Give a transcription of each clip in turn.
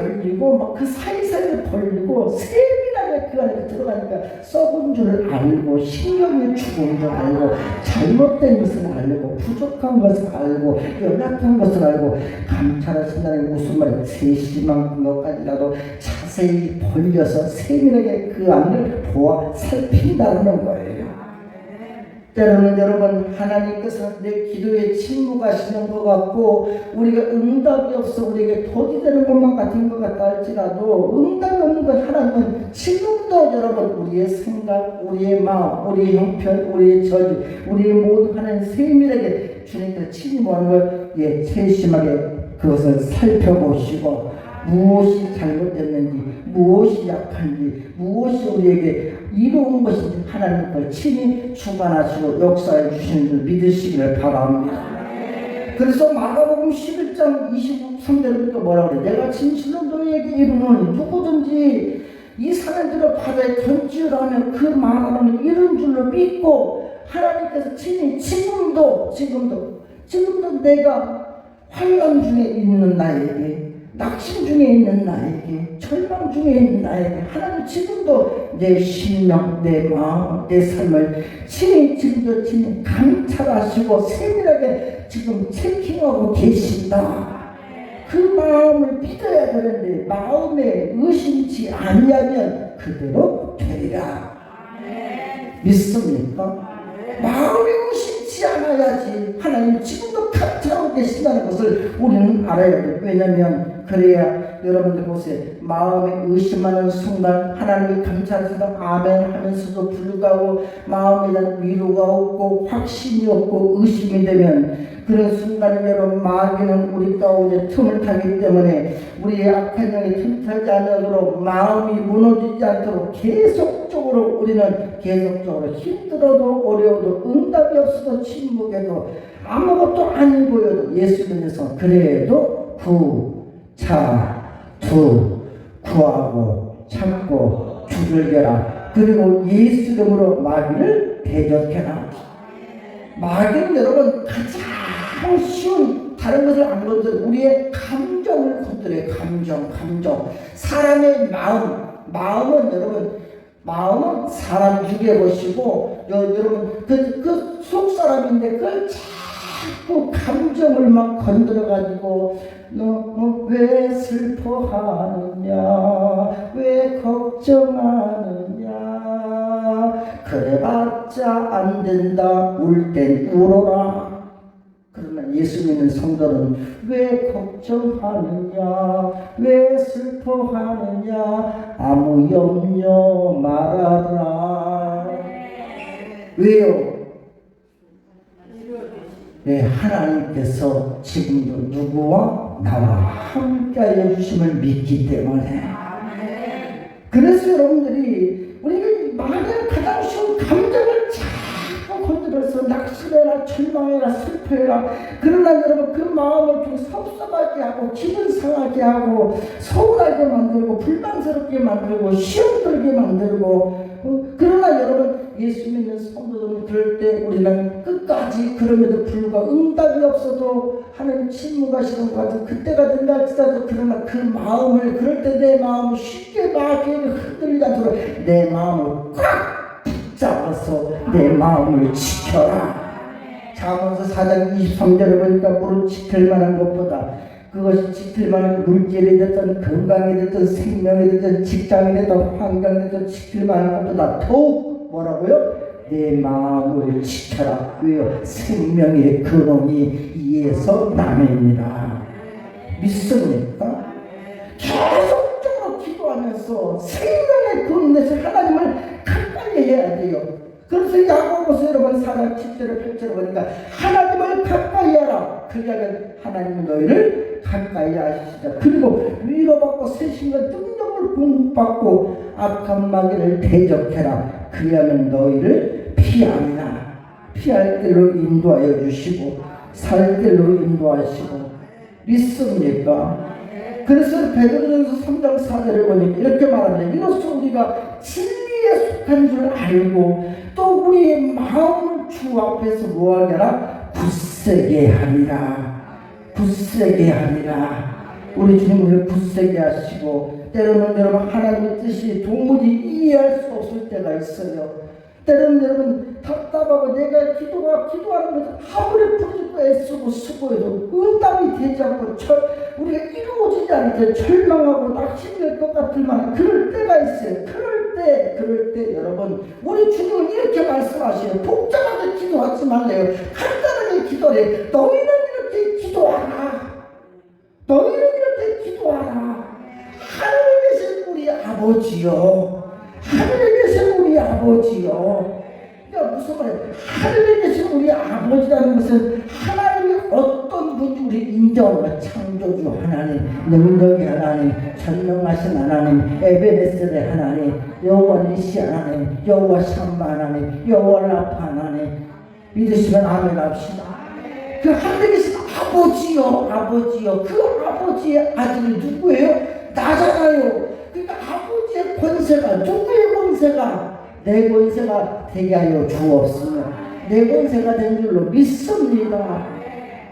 걸리고 막 그 사이사이에 벌리고 세밀하게 그 안에 들어가니까 썩은 줄 알고 신경이 죽은 줄 알고 잘못된 것을 알고 부족한 것을 알고 연약한 것을 알고 감찰하신다는 무슨 말이에요? 세심한 것까지라도 자세히 벌려서 세밀하게 그 안을 보아 살핀다는 거예요. 때로는 여러분 하나님께서 내 기도에 침묵하시는 것 같고 우리가 응답이 없어 우리에게 독이 되는 것만 같은 것 같다 할지라도 응답이 없는 것 하나님은 지금도 여러분 우리의 생각, 우리의 마음, 우리의 형편, 우리의 저지, 우리의 모든 하나님 세밀하게 주님께서 침묵하는 걸 세심하게 그것을 살펴보시고 무엇이 잘못됐는지 무엇이 약한지 무엇이 우리에게 이로운 것인지 하나님 걸 친히 주관하시고 역사해 주시는 줄 믿으시기를 바랍니다. 그래서 마가복음 11장 23절부터 뭐라고 그래? 내가 진실로 너희에게 이르노니 누구든지 이 사람들을 바다에 던지라면 그 말하는 이런 줄로 믿고 하나님께서 친히 지금도 내가 환난 중에 있는 나에게 낙심 중에 있는 나에게 절망 중에 있는 나에게 하나님 지금도 내 심령, 내 마음, 내 삶을 지금도 감찰하시고 세밀하게 지금 체킹하고 계신다. 그 마음을 믿어야 되는데 마음에 의심치 아니하면 그대로 되리라. 믿습니까? 마음에 의심치 않아야지 하나님 지금도 감찰하고 계신다는 것을 우리는 알아야 돼요. 왜냐하면 그래야 여러분들 보세요. 마음에 의심하는 순간 하나님이 감찰하셔서 아멘 하면서도 불구하고 마음에 대한 위로가 없고 확신이 없고 의심이 되면 그런 순간에 여러분 마귀는 우리 가운데 틈을 타기 때문에 우리의 악한 영이 틈타지 않도록 마음이 무너지지 않도록 계속적으로 우리는 계속적으로 힘들어도 어려워도 응답이 없어도 침묵해도 아무것도 안 보여도 예수 믿어서 그래도 구하고 참고 두들겨라. 그리고 예수 이름으로 마귀를 대적해라. 마귀는 여러분 가장 쉬운 다른 것을 안 건드려 우리의 감정을 건드려요. 감정. 사람의 마음은 여러분 마음은 사람 죽여 보시고 여러분 그 속사람인데 그걸 자꾸 감정을 막 건드려 가지고 너 왜 슬퍼하느냐 왜 걱정하느냐 그래봤자 안 된다 울 땐 울어라. 그러나 예수 믿는 성도는 왜 걱정하느냐 왜 슬퍼하느냐 아무 염려 말아라. 왜요? 하나님께서 지금도 누구와 나와 함께하여 주심을 믿기 때문에. 그래서 여러분들이 우리가 마귀는 가장 쉬운 감정을 자꾸 건드려서 낙심해라 절망해라 슬퍼해라. 그러나 여러분 그 마음을 좀 섭섭하게 하고 기분 상하게 하고 서운하게 만들고 불만스럽게 만들고 시험 들게 만들고 그러나 여러분 예수 믿는 성도들은 그럴 때 우리는 끝까지 그럼에도 불구하고 응답이 없어도 하나님 침묵하시는 것 같은 그때가 된다 할지라도 그러나 그 마음을 그럴 때 내 마음을 쉽게 마귀에게 흔들리지 않도록 내 마음을 꽉 붙잡아서 내 마음을 지켜라. 잠언서 4장 23절에 보니까 무릇 지킬 만한 것보다 그것이 지킬 만한 물질이 됐든 건강이 됐든 생명이 됐든 직장이 됐든 환경이 됐든 지킬 만한 것보다 더욱 뭐라고요? 내 마음을 지켜라. 왜요? 생명의 근원이 이에서 남입니다. 믿습니까? 계속적으로 기도하면서 생명의 근원에서 하나님을 가까이 해야 돼요. 그래서 야고보서 여러분 4장 7절을 8절을 보니까 하나님을 가까이 하라. 그리하면 하나님 너희를 가까이 하시리라. 그리고 위로받고 세심과 능력을 공급받고 악한 마귀를 대적해라. 그리하면 너희를 피하리라. 피할 길로 인도하여 주시고 살 길로 인도하시고. 믿습니까? 그래서 베드로전서 3장 4절을 보니까 이렇게 말합니다. 이로써 우리가 진리에 속한 줄 알고 또 우리의 마음을 주 앞에서 뭐하게라? 굳세게 하리라. 굳세게 하리라. 우리 주님 우리를 굳세게 하시고, 때로는 여러분 하나님의 뜻이 도무지 이해할 수 없을 때가 있어요. 때로는 여러분 답답하고 내가 기도하는 것을 아무리 부르고 애쓰고 수고해도 응답이 되지 않고 우리가 이루어지지 않을 때 절망하고 낙심될 것 같을 만한 그럴 때가 있어요. 그럴 때 여러분 우리 주님은 이렇게 말씀하시요. 복잡하게 기도하지 말래요. 간단하게 기도해. 너희는 이렇게 기도하라. 하늘에 계신 우리 아버지요. 하늘에 계신 우리 아버지요. 그러니까 무슨 말이에요? 하늘에 계신 우리 아버지라는 것은 하나님이 어떤 분인지 우리 인정하는 거예요. 창조주 하나님, 능력의 하나님, 전능하신 하나님, 에베네셀의 하나님, 여호와 니시 하나님, 여호와 샴마 하나님, 여호와 라파 하나님. 믿으시면 아멘 합시다. 그 하늘에 계신 아버지요. 그 아버지의 아들이 누구예요? 나잖아요. 그러니까 아버지의 권세가, 누구의 권세가? 내 권세가 되게 하여 주옵소서. 내 권세가 된 줄로 믿습니다.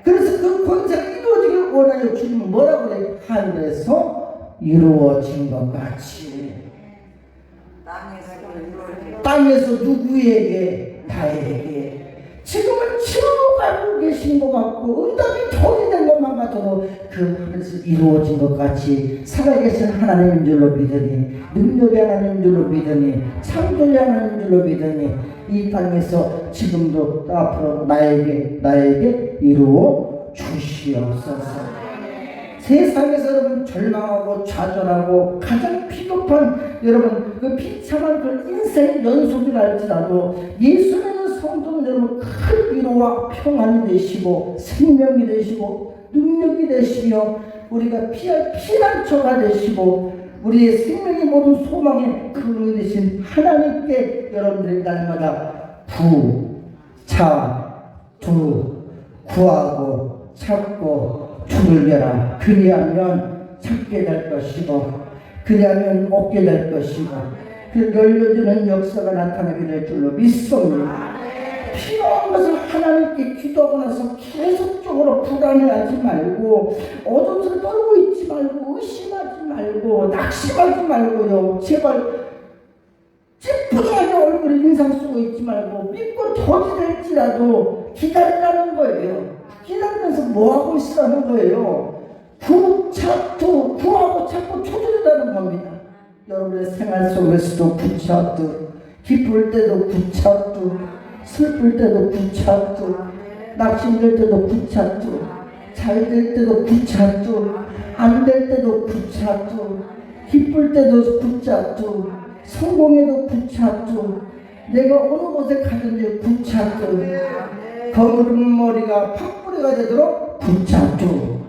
그래서 그 권세가 이루어지길 원하여 주님은 뭐라고 그래요? 하늘에서 이루어진 것 같이 땅에서 누구에게? 나에게. 지금은 치러가고 계신 것 같고 응답이 더디 된 것만 같아도 그 하늘에서 이루어진 것 같이 살아계신 하나님인 줄로 믿으니, 능력의 하나님인 줄로 믿으니, 창조의 하나님인 줄로 믿으니 이 땅에서 지금도 앞으로 나에게 이루어 주시옵소서. 세상에서 여러분 절망하고 좌절하고 가장 비겁한 여러분 그 비참한 그 인생 연속이라 할지라도 예수님은 성도는 여러분 큰 위로와 평안이 되시고 생명이 되시고 능력이 되시며 우리가 피할 피난처가 되시고 우리의 생명의 모든 소망의 근원이 되신 하나님께 여러분들이 날마다 구하고 찾고 두들겨라. 그리하면 찾게 될 것이고 그리하면 얻게 될 것이고 그 열려지는 역사가 나타나게 될 줄로 믿습니다. 필요한 것을 하나님께 기도하고 나서 계속적으로 불안해하지 말고 어둠을 떨고 있지 말고 의심하지 말고 낙심하지 말고요. 제발 찌푸하게 얼굴에 인상 쓰고 있지 말고 믿고 더디될지라도 기다리라는 거예요. 기다리면서 뭐하고 있으라는 거예요. 구하고 찾고 초조하다는 겁니다. 여러분의 생활 속에서도 구찾도 기쁠 때도 구찾도 슬플 때도 구찾도 낙심될 때도 구찾도 잘 될 때도 구찾도 안 될 때도 구찾도 기쁠 때도 구찾도 성공해도 구찾도 내가 어느 곳에 가든지 구찾도 거무른 머리가 팥뿌리가 되도록 구찾도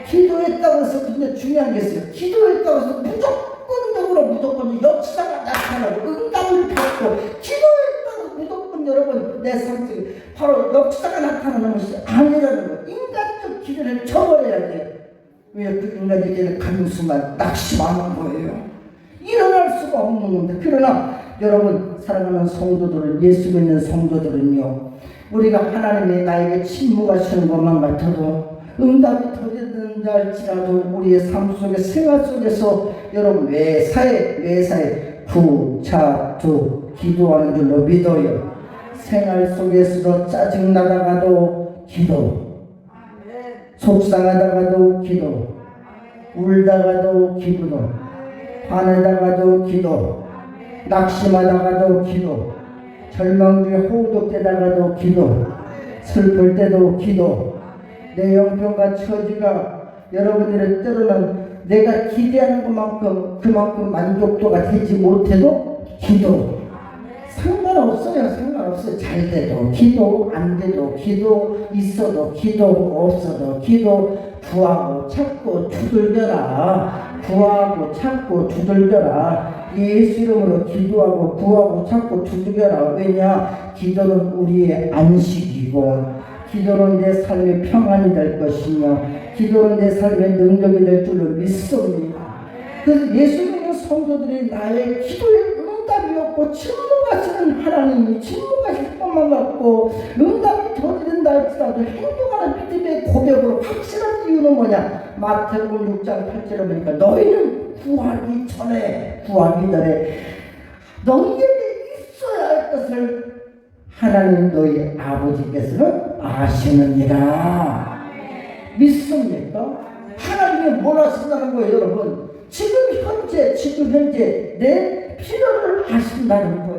기도했다고 해서 근데 중요한 게 있어요. 기도했다고 해서 무조건 역사가 나타나고 응답을 받고 기도했다고 무조건 여러분 내 상태 바로 역사가 나타나는 것이 아니라는 거. 인간적 기도를 저버려야 돼. 왜 그 인간적 기도를 간수만 낙심하는 거예요. 일어날 수가 없는 건데. 그러나 여러분 사랑하는 성도들은 예수 믿는 성도들은요 우리가 하나님이 나에게 침묵하시는 것만 같아도 응답이 더디든지 할지라도 우리의 삶 속에 생활 속에서 여러분 매사에 구차두 기도하는 줄로 믿어요. 생활 속에서도 짜증나다가도 기도, 속상하다가도 기도, 울다가도 기도, 화내다가도 기도, 낙심하다가도 기도, 절망 중에 호독되다가도 기도, 슬플 때도 기도. 내 형편과 처지가 여러분들의 때로는 내가 기대하는 그만큼 만족도가 되지 못해도 기도. 상관없어요. 잘 돼도 기도, 안 돼도 기도, 있어도 기도, 없어도 기도. 구하고 찾고 두들겨라. 구하고 찾고 두들겨라. 예수 이름으로 기도하고 구하고 찾고 두들겨라. 왜냐? 기도는 우리의 안식이고 기도는 내 삶의 평안이 될 것이며 기도는 내 삶의 능력이 될 줄로 믿습니다. 그래서 예수 믿는 성도들이 나의 기도의 응답이 없고 침묵하시는 하나님이 침묵하실 것만 같고 응답이 더디된다 할지라도 행동하는 믿음의 고백으로 확실한 이유는 뭐냐? 마태복음 6장 8절에 보니까 너희는 구하기 전에 너희에게 있어야 할 것을 하나님 너희 아버지께서는 아시느니라. 믿습니까? 하나님이 뭘 하신다는 거예요, 여러분? 지금 현재 내 필요를 아신다는 거예요.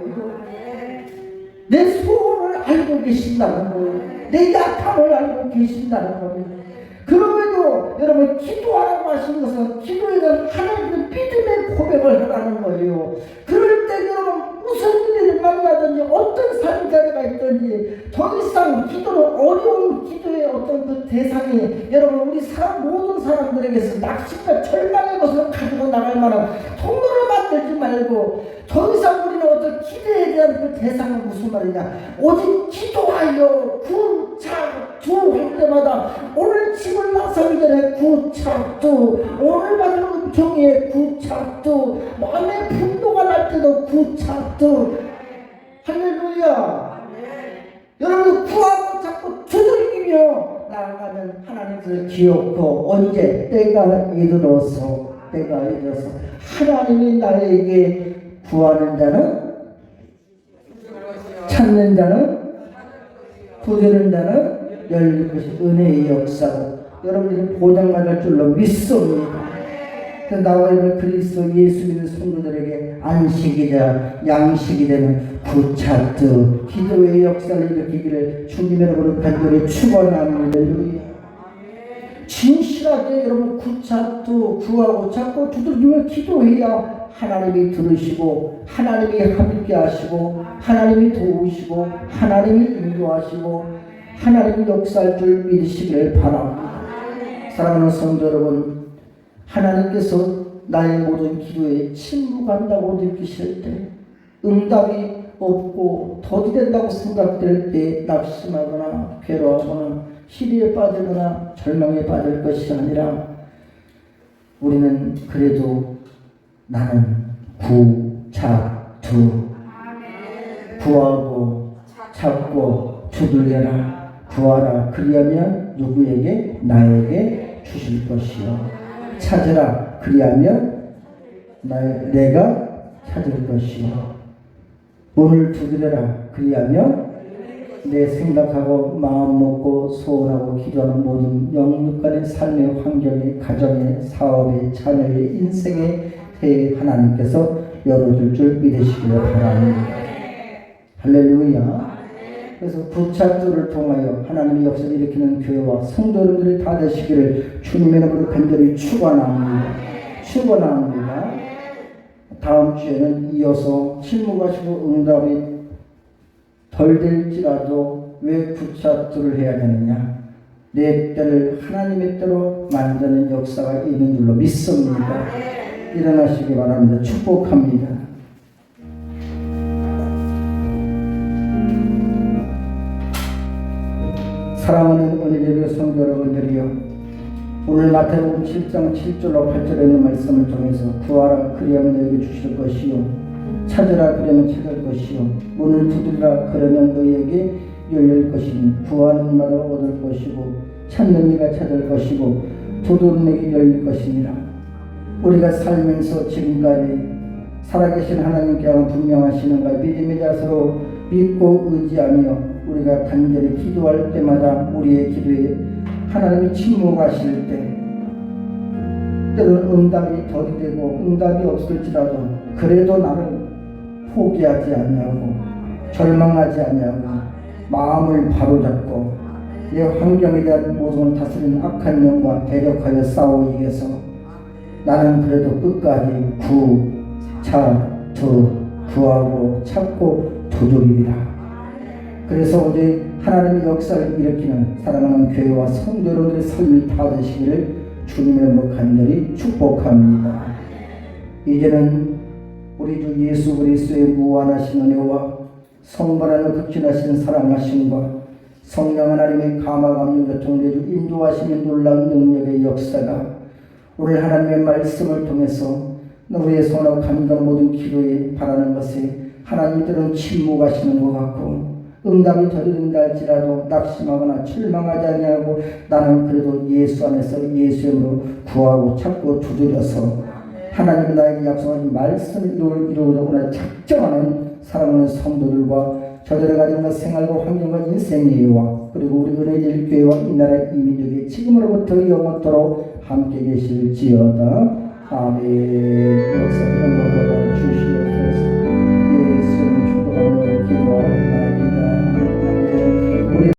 내 소원을 알고 계신다는 거예요. 내 약함을 알고 계신다는 거예요. 그럼에도 여러분 기도하라고 하신 것은 기도에는 하나님의 믿음의 고백을 하라는 거예요. 그럴 때 여러분 무슨 일을 만나든지 어떤 삶자리가 있든지 더 이상 기도는 어려운 기도의 어떤 그 대상이 여러분 우리 모든 사람들에게서 낙심과 절망의 것을 가지고 나갈 만한 통로를 만들지 말고 더 이상 우리는 어떤 기대에 대한 그 대상은 무슨 말이냐? 오직 기도하여 구차투할 때마다 오늘 집을 나서기 전에 구차투, 오늘 받은 은총에 구차투, 마음의 분노가 날 때도 구차투. 할렐루야. 여러분 구하고 자꾸 두들기며 나아가면 하나님을 기억고 언제 때가 이르러서 하나님이 나에게 구하는 자는 찾는 자는 부르는 자는 열릴 것이 은혜의 역사고 여러분들이 보장받을 줄로 믿습니다. 나와 있는 그리스도 예수 믿는 성도들에게 안식이자 양식이 되는 구차트 기도의 역사를 일으키기를 주님의 이름으로 간절히 축원합니다. 진실하게 여러분 구차트 구하고 자꾸 두들기며 기도해야 하나님이 들으시고 하나님이 함께 하시고 하나님이 도우시고 하나님이 인도하시고 하나님이 역사할 줄 믿으시기를 바랍니다. 사랑하는 성도 여러분, 하나님께서 나의 모든 기도에 침묵한다고 느끼실 때 응답이 없고 더디된다고 생각될 때 낙심하거나 괴로워하거나 시리에 빠지거나 절망에 빠질 것이 아니라 우리는 그래도 나는 구하고 찾고 두들겨라 구하라 그리하면 누구에게? 나에게 주실 것이요 찾으라 그리하면 내가 찾을 것이요 문을 두드려라 그리하면 내 생각하고 마음 먹고 소원하고 기도하는 모든 영육간의 삶의 환경에 가정에 사업에 자녀의 인생에 하나님께서 열어줄 줄 믿으시기를 바랍니다. 할렐루야. 그래서 구차들을 통하여 하나님의 역사를 일으키는 교회와 성도 여러분들이 다 되시기를 주님의 이름으로 간절히 축원합니다. 다음 주에는 이어서 침묵하시고 응답이 덜 될지라도 왜 구차들을 해야 되느냐? 내 때를 하나님의 때로 만드는 역사가 있는 줄로 믿습니다. 일어나시기 바랍니다. 축복합니다. 사랑하는 은혜의 성도 여러분들이여, 오늘 마태복음 7장 7절로 8절에 있는 말씀을 통해서 구하라 그리하면 너에게 주실 것이요 찾으라 그러면 찾을 것이요 문을 두드리라 그러면 너희에게 열릴 것이니 구하는 이마다 얻을 것이고 찾는 이가 찾을 것이고 두드리는 이에게 열릴 것이니라. 우리가 살면서 지금까지 살아계신 하나님께 분명하시는가 믿음의 자세로 믿고 의지하며 우리가 간절히 기도할 때마다 우리의 기도에 하나님이 침묵하실 때 때로는 응답이 더디되고 응답이 없을지라도 그래도 나를 포기하지 아니하고 절망하지 아니하고 마음을 바로잡고 내 환경에 대한 모든 다스리는 악한 영과 대적하여 싸워 이겨서 나는 그래도 끝까지 구하고 찾고 두드리리라. 그래서 우리 하나님의 역사를 일으키는 사랑하는 교회와 성도 여러분들의 삶이 다 되시기를 주님의 이름으로 간절히 축복합니다. 이제는 우리 주 예수 그리스도의 무한하신 은혜와 성불하는 극진하신 사랑하심과 성령 하나님의 감화감동 교통대주 인도하시는 놀라운 능력의 역사가 오늘 하나님의 말씀을 통해서 우리의 손을 감당 모든 기도에 바라는 것에 하나님들은 침묵하시는 것 같고 응답이 더디는다 할지라도 낙심하거나 절망하지 아니하고 나는 그래도 예수 안에서 예수 이름으로 구하고 찾고 두드려서 하나님이 나에게 약속하신 말씀을 이루려고 작정하는 사랑하는 성도들과 저들의 가정과 생활과 환경과 인생의 예와 그리고 우리 은혜질 교회와 이 나라 이민족이 지금으로부터 영원토록 함께 계실지어다. 아멘. 역사는